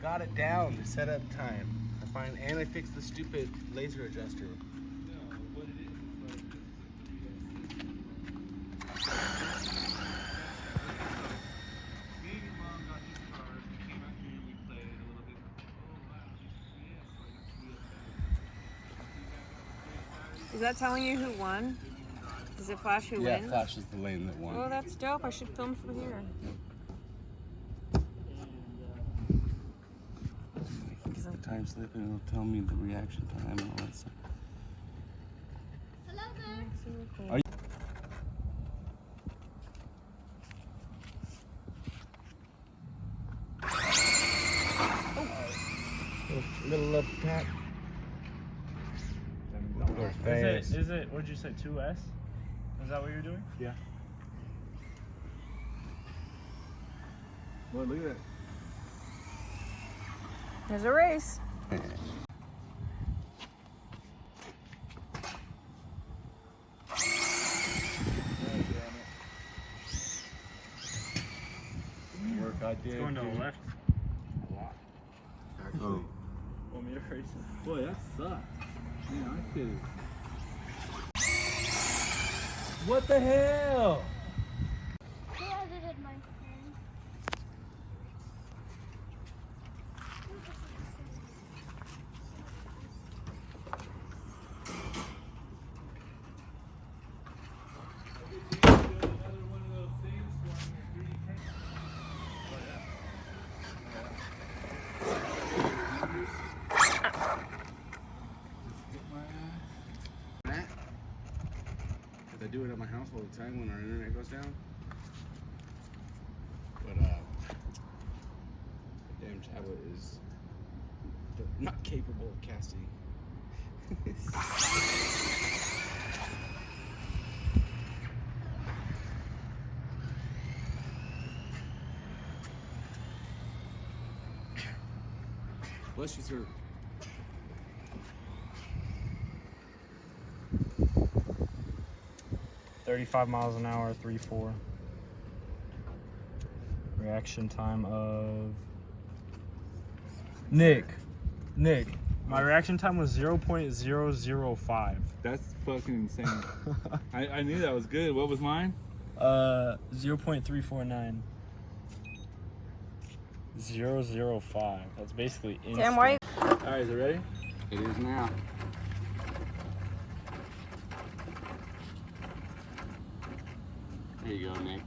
got it down to set up time. And I fixed the stupid laser adjuster. No, what it is like me and your mom got this car. We came out here and we played it a little bit. Oh wow, yeah, so I got the wheel. Is that telling you who won? Does it flash who Yeah, wins? it flashes the lane that won. Oh, that's dope. I should film from here. It's like time slip and it'll tell me the reaction time and all that stuff. Hello there. Are you little left tap. Is it, what did you say, 2S? Is that what you're doing? Yeah. Well, look at that. There's a race. Work I did. Going to the left. A lot. Actually. Want me to race it? Boy, that sucks. Man, I could. What the hell? Who edited my phone? I do it at my house all the time when our internet goes down. But the damn tablet is not capable of casting. Bless you, sir. $35 miles an hour, 3.4. Reaction time of Nick. My reaction time was 0.005. That's fucking insane. I knew that was good. What was mine? 0.349. 0.005. That's basically instant. Damn, why? Alright, is it ready? It is now. There you go, Nick.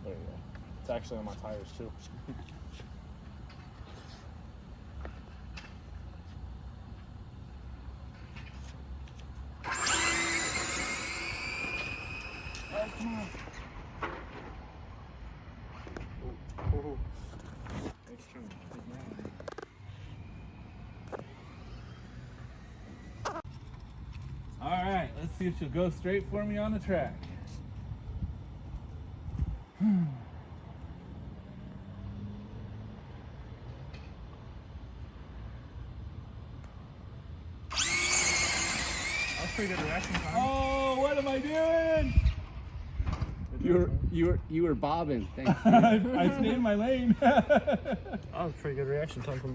There you go. It's actually on my tires too. Alright, let's see if she'll go straight for me on the track. Pretty good reaction time. Oh, what am I doing? You were bobbing. Thanks. I stayed in my lane. That was pretty good reaction time from both.